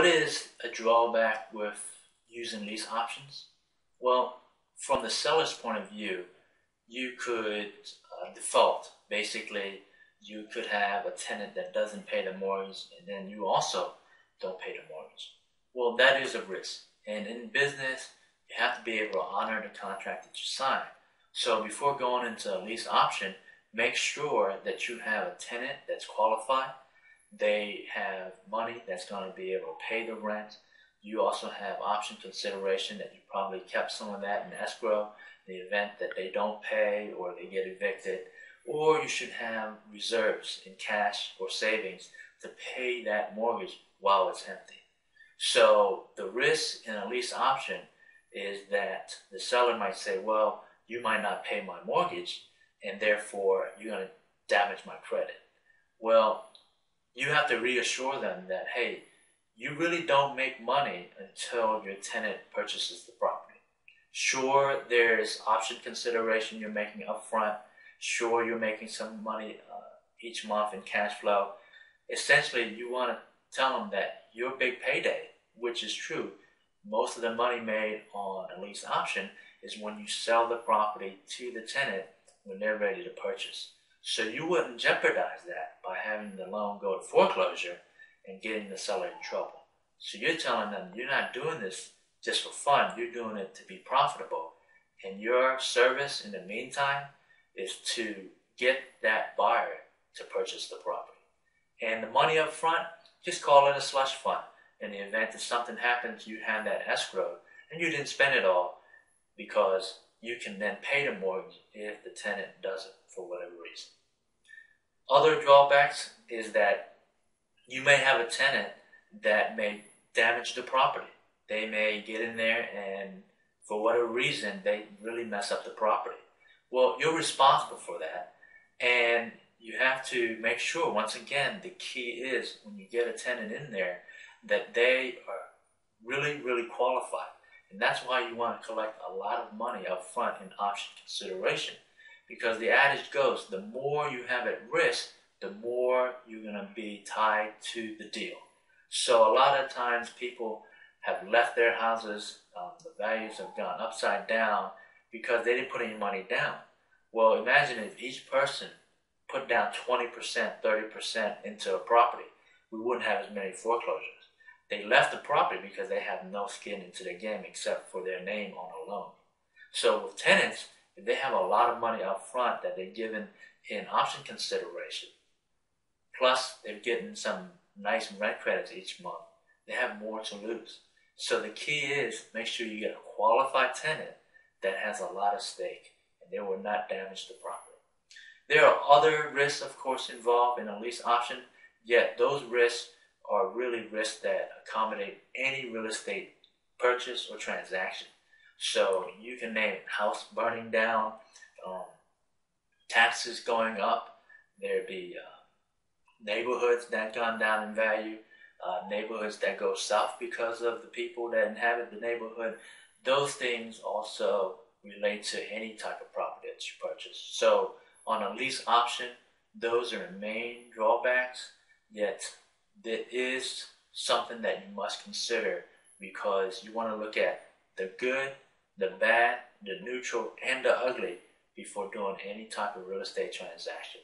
What is a drawback with using lease options? Well, from the seller's point of view, you could default. Basically, you could have a tenant that doesn't pay the mortgage and then you also don't pay the mortgage. Well, that is a risk. And in business, you have to be able to honor the contract that you sign. So before going into a lease option, make sure that you have a tenant that's qualified. They have money that's going to be able to pay the rent. You also have option consideration that you probably kept some of that in escrow in the event that they don't pay or they get evicted. Or you should have reserves in cash or savings to pay that mortgage while it's empty. So the risk in a lease option is that the seller might say, well, you might not pay my mortgage and therefore you're going to damage my credit. Well, you have to reassure them that, hey, you really don't make money until your tenant purchases the property. Sure, there's option consideration you're making up front. Sure, you're making some money each month in cash flow. Essentially, you want to tell them that your big payday, which is true, most of the money made on a lease option is when you sell the property to the tenant when they're ready to purchase. So you wouldn't jeopardize that by having the loan go to foreclosure and getting the seller in trouble. So you're telling them you're not doing this just for fun, you're doing it to be profitable. And your service in the meantime is to get that buyer to purchase the property. And the money up front, just call it a slush fund. In the event that something happens, you have that escrow and you didn't spend it all because you can then pay the mortgage if the tenant doesn't for whatever reason. Other drawbacks is that you may have a tenant that may damage the property. They may get in there and for whatever reason, they really mess up the property. Well, you're responsible for that. And you have to make sure, once again, the key is when you get a tenant in there that they are really, really qualified. And that's why you want to collect a lot of money up front in option consideration. Because the adage goes, the more you have at risk, the more you're going to be tied to the deal. So a lot of times people have left their houses, the values have gone upside down because they didn't put any money down. Well, imagine if each person put down 20%, 30% into a property, we wouldn't have as many foreclosures. They left the property because they have no skin into the game except for their name on a loan. So with tenants, if they have a lot of money up front that they're given in option consideration, plus they're getting some nice rent credits each month, they have more to lose. So the key is make sure you get a qualified tenant that has a lot of stake and they will not damage the property. There are other risks, of course, involved in a lease option, yet those risks are really risks that accommodate any real estate purchase or transaction. So you can name it: house burning down, taxes going up, there'd be neighborhoods that gone down in value, neighborhoods that go south because of the people that inhabit the neighborhood. Those things also relate to any type of property that you purchase. So on a lease option, those are the main drawbacks, yet there is something that you must consider because you want to look at the good, the bad, the neutral, and the ugly before doing any type of real estate transaction.